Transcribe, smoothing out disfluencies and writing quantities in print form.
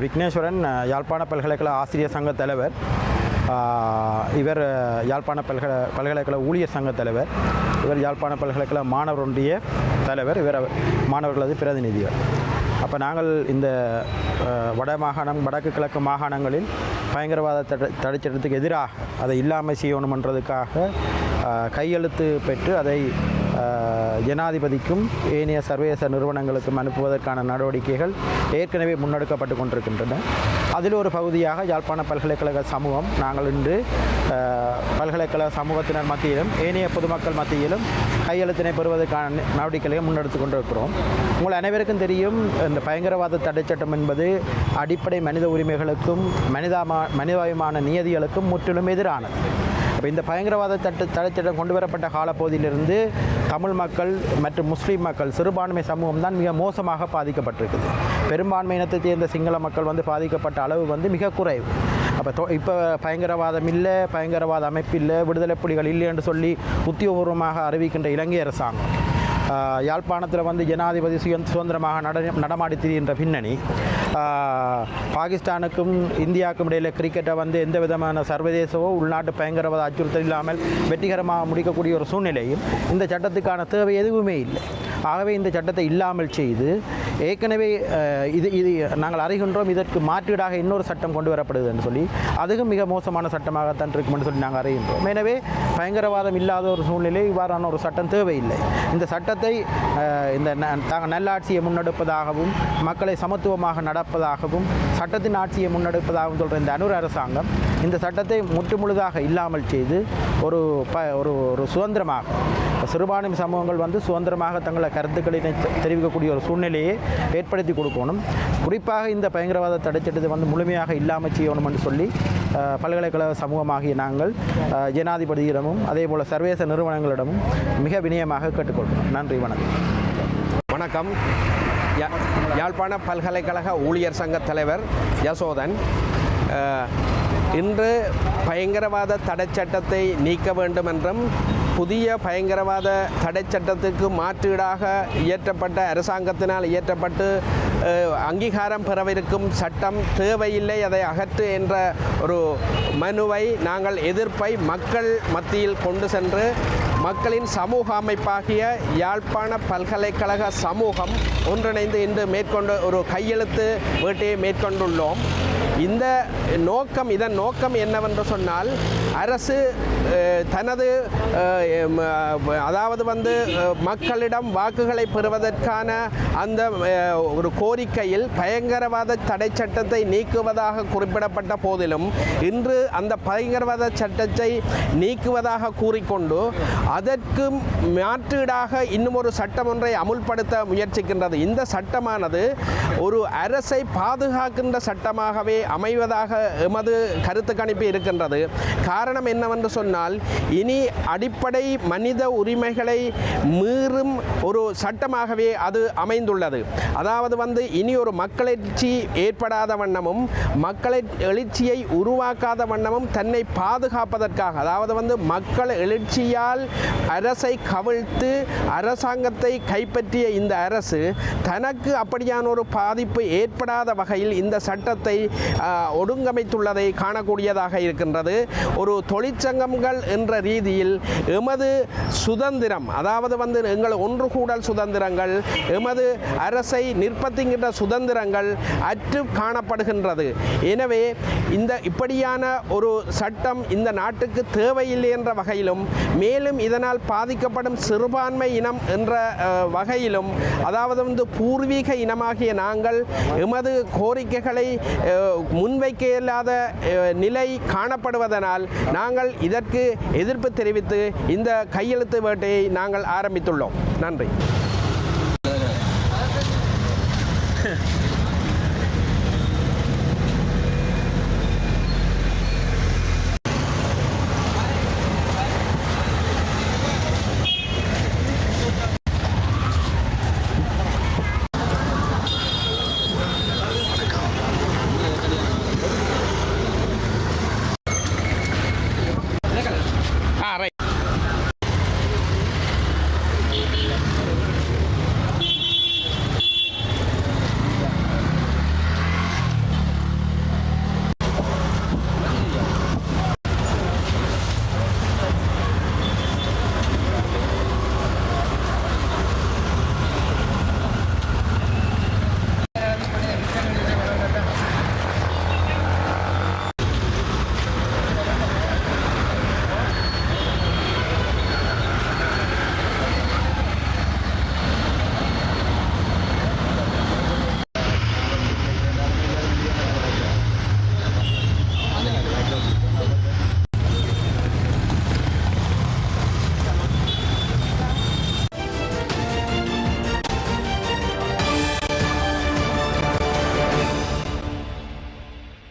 விக்னேஸ்வரன் யாழ்ப்பாண பல்கலைக்கழக ஆசிரியர் சங்க தலைவர். இவர் யாழ்ப்பாண பல்கலைக்கழக ஊழியர் சங்க தலைவர். இவர் யாழ்ப்பாண பல்கலைக்கழக மாணவர் ஒன்றிய தலைவர். இவர் மாணவர்களது பிரதிநிதிகள். அப்போ நாங்கள் இந்த வட மாகாணம் வடக்கு கிழக்கு மாகாணங்களில் பயங்கரவாத தடைச்சட்டத்துக்கு எதிராக அதை இல்லாமல் செய்யணுமன்றதுக்காக கையெழுத்து பெற்று அதை ஜனாதிபதிக்கும் ஏனைய சர்வதேச நிறுவனங்களுக்கும் அனுப்புவதற்கான நடவடிக்கைகள் ஏற்கனவே முன்னெடுக்கப்பட்டு கொண்டிருக்கின்றன. அதில் ஒரு பகுதியாக யாழ்ப்பாண பல்கலைக்கழக சமூகம் நாங்கள் இன்று பல்கலைக்கழக சமூகத்தினர் மத்தியிலும் ஏனைய பொதுமக்கள் மத்தியிலும் கையெழுத்தினை பெறுவதற்கான நடவடிக்கைகளை முன்னெடுத்து கொண்டிருக்கிறோம். உங்கள் அனைவருக்கும் தெரியும், இந்த பயங்கரவாத தடைச்சட்டம் என்பது அடிப்படை மனித உரிமைகளுக்கும் மனிதாபிமான நியதிகளுக்கும் முற்றிலும் எதிரானது. இப்போ இந்த பயங்கரவாத தடைச்சட்டம் கொண்டு வரப்பட்ட காலப்பகுதியிலிருந்து தமிழ் மக்கள் மற்றும் முஸ்லீம் மக்கள் சிறுபான்மை சமூகம் தான் மிக மோசமாக பாதிக்கப்பட்டிருக்குது. பெரும்பான்மை இனத்தை சேர்ந்த சிங்கள மக்கள் பாதிக்கப்பட்ட அளவு மிக குறைவு. அப்போ இப்போ பயங்கரவாதம் இல்லை, பயங்கரவாத அமைப்பு இல்லை, விடுதலை புலிகள் இல்லை என்று சொல்லி உத்தியோகபூர்வமாக அறிவிக்கின்ற இலங்கை அரசாங்கம் யாழ்ப்பாணத்தில் ஜனாதிபதி சுதந்திரமாக நடமாடி திரிகின்ற பின்னணி, பாகிஸ்தானுக்கும் இந்தியாவுக்கும் இடையில் கிரிக்கெட்டை எந்த விதமான சர்வதேசவோ உள்நாட்டு பயங்கரவாத அச்சுறுத்தல் இல்லாமல் வெற்றிகரமாக முடிக்கக்கூடிய ஒரு சூழ்நிலையும் இந்த சட்டத்துக்கான தேவை எதுவுமே இல்லை. ஆகவே இந்த சட்டத்தை இல்லாமல் செய்து ஏற்கனவே இது நாங்கள் அறிகின்றோம், இதற்கு மாற்றீடாக இன்னொரு சட்டம் கொண்டு வரப்படுது என்று சொல்லி அதுவும் மிக மோசமான சட்டமாகத்தான் இருக்கும் என்று சொல்லி நாங்கள் அறிகின்றோம். எனவே பயங்கரவாதம் இல்லாத ஒரு சூழ்நிலை இவ்வாறான ஒரு சட்டம் தேவையில்லை. இந்த சட்டத்தை இந்த தாங்கள் நல்லாட்சியை முன்னெடுப்பதாகவும் மக்களை சமத்துவமாக நடப்பதாகவும் சட்டத்தின் ஆட்சியை முன்னெடுப்பதாகவும் சொல்கிற இந்த அனுர அரசாங்கம் இந்த சட்டத்தை முற்றுமுழுதாக இல்லாமல் செய்து ஒரு சுதந்திரமாக சிறுபான்மை சமூகங்கள் சுதந்திரமாக தங்களை கருத்துக்களை தெரிவிக்கக்கூடிய ஒரு சூழ்நிலையை ஏற்படுத்தி கொடுக்கணும். குறிப்பாக இந்த பயங்கரவாத தடைச்சட்டத்தை முழுமையாக இல்லாமல் செய்யணும் என்று சொல்லி பல்கலைக்கழக சமூகமாகிய நாங்கள் ஜனாதிபதியிடமும் அதே போல் சர்வதேச நிறுவனங்களிடமும் மிக வினயமாக கேட்டுக்கொள்கிறோம். நன்றி, வணக்கம். வணக்கம். யாழ்ப்பாண பல்கலைக்கழக ஊழியர் சங்க தலைவர் யசோதன். இன்று பயங்கரவாத தடைச்சட்டத்தை நீக்க வேண்டும் என்றும் புதிய பயங்கரவாத தடைச்சட்டத்துக்கு மாற்றீடாக இயற்றப்பட்ட அரசாங்கத்தினால் இயற்றப்பட்டு அங்கீகாரம் பெறவிருக்கும் சட்டம் தேவையில்லை, அதை அகற்று என்ற ஒரு மனுவை நாங்கள் எதிர்ப்பை மக்கள் மத்தியில் கொண்டு சென்று மக்களின் சமூக அமைப்பாகிய யாழ்ப்பாண பல்கலைக்கழக சமூகம் ஒன்றிணைந்து இன்று மேற்கொண்டு ஒரு கையெழுத்து வேட்டையை மேற்கொண்டுள்ளோம். இதன் நோக்கம் என்னவென்று சொன்னால், அரசு தனது அதாவது மக்களிடம் வாக்குகளை பெறுவதற்கான அந்த ஒரு கோரிக்கையில் பயங்கரவாத தடை சட்டத்தை நீக்குவதாக குறிப்பிடப்பட்ட போதிலும் இன்று அந்த பயங்கரவாத சட்டத்தை நீக்குவதாக கூறிக்கொண்டு அதற்கு மாற்றீடாக இன்னும் ஒரு சட்டம் ஒன்றை அமுல்படுத்த முயற்சிக்கின்றது. இந்த சட்டமானது ஒரு அரசை பாதுகாக்கின்ற சட்டமாகவே அமைவதாக எமது கருத்து கணிப்பு இருக்கின்றது. காரணம் என்னவென்று சொன்னால், இனி அடிப்படை மனித உரிமைகளை மீறும் ஒரு சட்டமாகவே அது அமைந்துள்ளது. அதாவது இனி ஒரு மக்களெழுச்சி ஏற்படாத வண்ணமும் மக்களை எழுச்சியை உருவாக்காத வண்ணமும் தன்னை பாதுகாப்பதற்காக, அதாவது மக்கள் எழுச்சியால் அரசை கவிழ்த்து அரசாங்கத்தை கைப்பற்றிய இந்த அரசு தனக்கு அப்படியான ஒரு பாதிப்பு ஏற்படாத வகையில் இந்த சட்டத்தை ஒடுங்கமைத்துள்ளதை காணக்கூடியதாக இருக்கின்றது. ஒரு தொழிற்சங்கங்கள் என்ற ரீதியில் எமது சுதந்திரம், அதாவது எங்கள் ஒன்று கூடல் சுதந்திரங்கள், எமது அரசை நிர்பந்திக்கின்ற சுதந்திரங்கள் அற்று காணப்படுகின்றது. எனவே இப்படியான ஒரு சட்டம் இந்த நாட்டுக்கு தேவையில்லை என்ற வகையிலும், மேலும் இதனால் பாதிக்கப்படும் சிறுபான்மை இனம் என்ற வகையிலும், அதாவது பூர்வீக இனமாகிய நாங்கள் எமது கோரிக்கைகளை முன்வைக்க இயலாத நிலை காணப்படுவதனால் நாங்கள் இதற்கு எதிர்ப்பு தெரிவித்து இந்த கையெழுத்து வேட்டையை நாங்கள் ஆரம்பித்துள்ளோம். நன்றி.